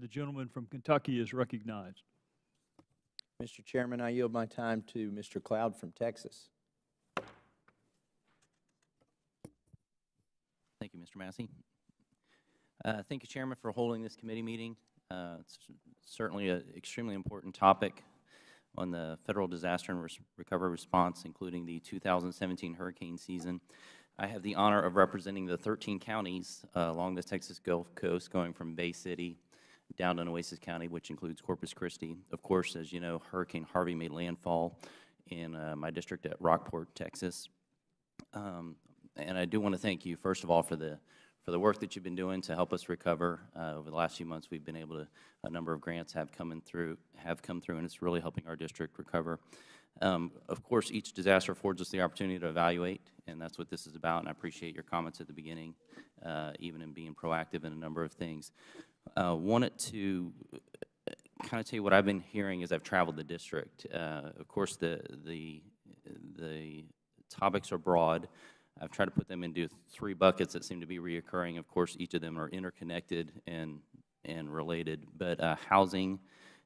The gentleman from Kentucky is recognized. Mr. Chairman, I yield my time to Mr. Cloud from Texas. Thank you, Mr. Massey. Thank you, Chairman, for holding this committee meeting. It's certainly an extremely important topic on the federal disaster and recovery response, including the 2017 hurricane season. I have the honor of representing the 13 counties along the Texas Gulf Coast, going from Bay City down to Nueces County, which includes Corpus Christi. Of course, as you know, Hurricane Harvey made landfall in my district at Rockport, Texas. And I do want to thank you, first of all, for the work that you've been doing to help us recover. Over the last few months, we've been able to, a number of grants have come through, and it's really helping our district recover. Of course, each disaster affords us the opportunity to evaluate, and that's what this is about, and I appreciate your comments at the beginning, even in being proactive in a number of things. Wanted to kind of tell you what I've been hearing as I've traveled the district. Of course, the topics are broad. I've tried to put them into 3 buckets that seem to be reoccurring. Of course, each of them are interconnected and related, but housing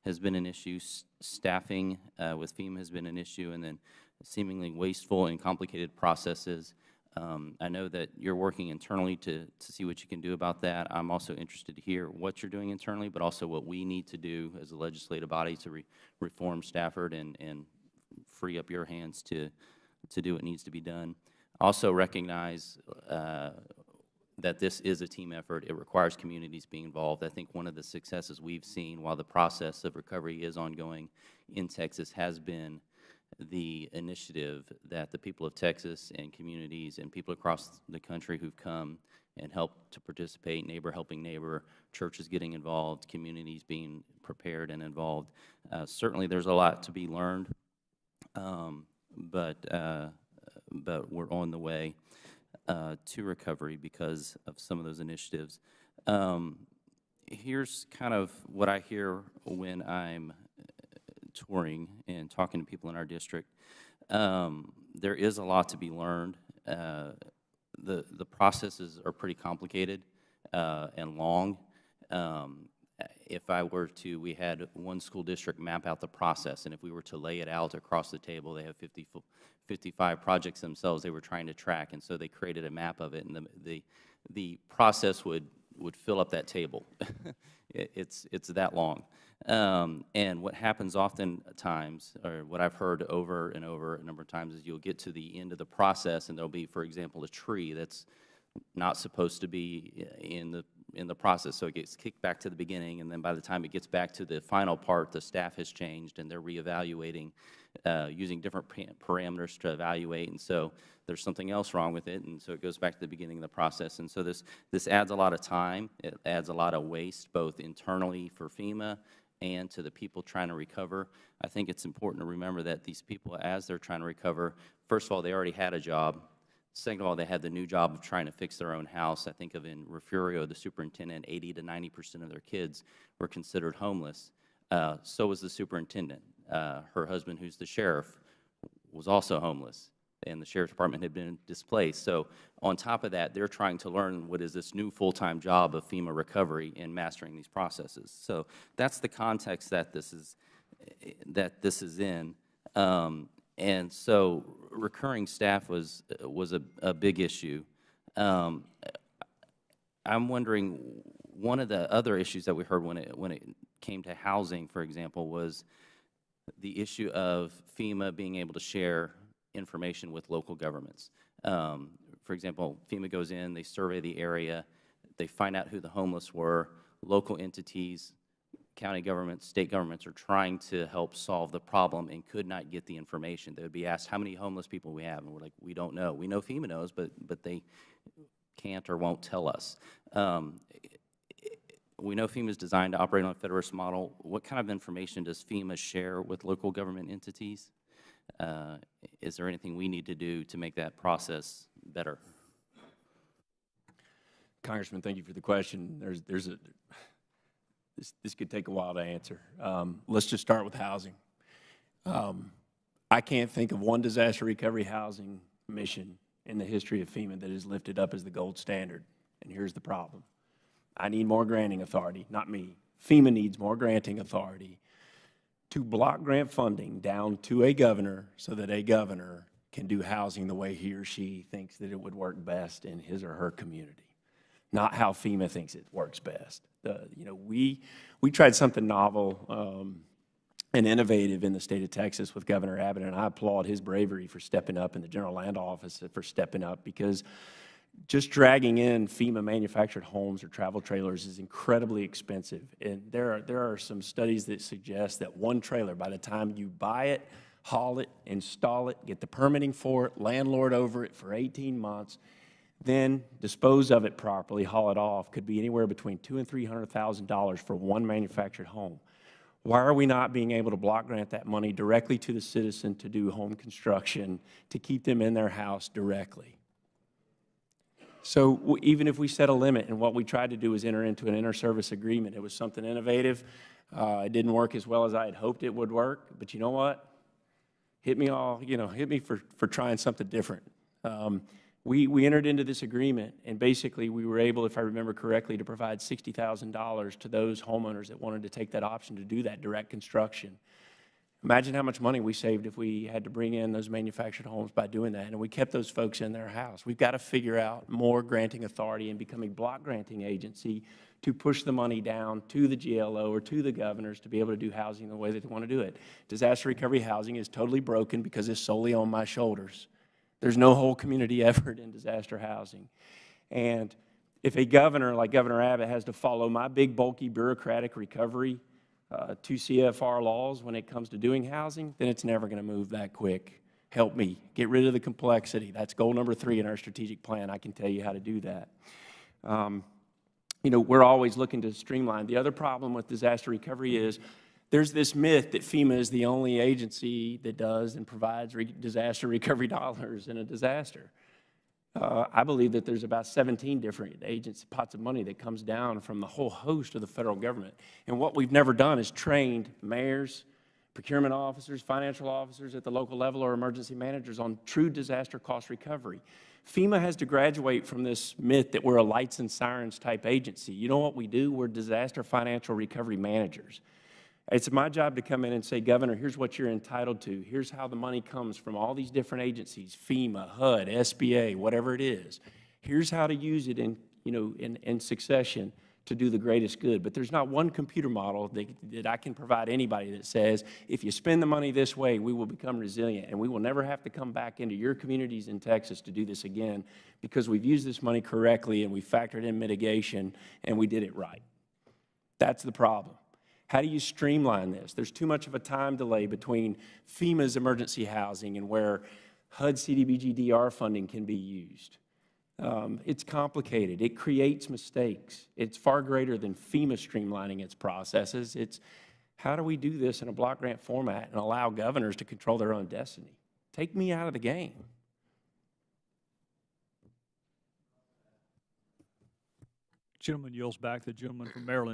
has been an issue, staffing with FEMA has been an issue, and then seemingly wasteful and complicated processes. I know that you're working internally to see what you can do about that. I'm also interested to hear what you're doing internally, but also what we need to do as a legislative body to reform Stafford and free up your hands to do what needs to be done. Also recognize that this is a team effort. It requires communities being involved. I think one of the successes we've seen while the process of recovery is ongoing in Texas has been the initiative that the people of Texas and communities and people across the country who've come and helped to participate, neighbor helping neighbor, churches getting involved, communities being prepared and involved. Certainly there's a lot to be learned, but we're on the way to recovery because of some of those initiatives. Here's kind of what I hear when I'm touring and talking to people in our district. There is a lot to be learned. The processes are pretty complicated and long. If I were to, we had one school district map out the process, and if we were to lay it out across the table, they have 55 projects themselves they were trying to track, and so they created a map of it, and the process would fill up that table. It's that long. And what happens oftentimes, or what I've heard over and over a number of times, is you'll get to the end of the process, and there'll be, for example, a tree that's not supposed to be in the process, so it gets kicked back to the beginning, and then by the time it gets back to the final part, the staff has changed, and they're reevaluating using different parameters to evaluate, and so there's something else wrong with it, and so it goes back to the beginning of the process. And so this adds a lot of time. It adds a lot of waste, both internally for FEMA and to the people trying to recover. I think it's important to remember that these people, as they're trying to recover, first of all, they already had a job. Second of all, they had the new job of trying to fix their own house. I think of in Refugio, the superintendent, 80 to 90% of their kids were considered homeless. So was the superintendent. Her husband, who's the sheriff, was also homeless, and the sheriff's department had been displaced. So on top of that, they're trying to learn what is this new full-time job of FEMA recovery and mastering these processes. So that's the context that this is in. And so recurring staff was a big issue. I'm wondering, one of the other issues that we heard when it came to housing, for example, was the issue of FEMA being able to share information with local governments. For example, FEMA goes in, they survey the area, they find out who the homeless were, local entities, county governments, state governments are trying to help solve the problem and could not get the information. They would be asked how many homeless people we have, and we're like, we don't know. We know FEMA knows, but they can't or won't tell us. We know FEMA is designed to operate on a federalist model. What kind of information does FEMA share with local government entities? Is there anything we need to do to make that process better? Congressman, thank you for the question. This could take a while to answer. Let's just start with housing. I can't think of one disaster recovery housing mission in the history of FEMA that is lifted up as the gold standard, and here's the problem. I need more granting authority, not me. FEMA needs more granting authority to block grant funding down to a governor so that a governor can do housing the way he or she thinks that it would work best in his or her community, not how FEMA thinks it works best. We tried something novel and innovative in the state of Texas with Governor Abbott, and I applaud his bravery for stepping up, and the General Land Office for stepping up, because just dragging in FEMA manufactured homes or travel trailers is incredibly expensive. And there are some studies that suggest that one trailer, by the time you buy it, haul it, install it, get the permitting for it, landlord over it for 18 months, then dispose of it properly, haul it off, could be anywhere between $200,000 and $300,000 for one manufactured home. Why are we not being able to block grant that money directly to the citizen to do home construction, to keep them in their house directly? So even if we set a limit, and what we tried to do was enter into an inter-service agreement, it was something innovative. It didn't work as well as I had hoped it would work, but you know what? Hit me for trying something different. We entered into this agreement, and basically we were able, if I remember correctly, to provide $60,000 to those homeowners that wanted to take that option to do that direct construction. Imagine how much money we saved if we had to bring in those manufactured homes by doing that, and we kept those folks in their house. We've got to figure out more granting authority and become a block granting agency to push the money down to the GLO or to the governors to be able to do housing the way that they want to do it. Disaster recovery housing is totally broken because it's solely on my shoulders. There's no whole community effort in disaster housing. And if a governor like Governor Abbott has to follow my big, bulky, bureaucratic recovery 2 CFR laws when it comes to doing housing, then it's never going to move that quick. Help me. Get rid of the complexity. That's goal number 3 in our strategic plan. I can tell you how to do that. We're always looking to streamline. The other problem with disaster recovery is there's this myth that FEMA is the only agency that does and provides disaster recovery dollars in a disaster. I believe that there's about 17 different pots of money that comes down from the whole host of the federal government. And what we've never done is trained mayors, procurement officers, financial officers at the local level, or emergency managers on true disaster cost recovery. FEMA has to graduate from this myth that we're a lights and sirens type agency. You know what we do? We're disaster financial recovery managers. It's my job to come in and say, Governor, here's what you're entitled to. Here's how the money comes from all these different agencies, FEMA, HUD, SBA, whatever it is. Here's how to use it in succession to do the greatest good. But there's not one computer model that I can provide anybody that says, if you spend the money this way, we will become resilient, and we will never have to come back into your communities in Texas to do this again, because we've used this money correctly and we factored in mitigation and we did it right. That's the problem. How do you streamline this? There's too much of a time delay between FEMA's emergency housing and where HUD CDBG-DR funding can be used. It's complicated. It creates mistakes. It's far greater than FEMA streamlining its processes. It's how do we do this in a block grant format and allow governors to control their own destiny? Take me out of the game. Gentleman yields back. The gentleman from Maryland.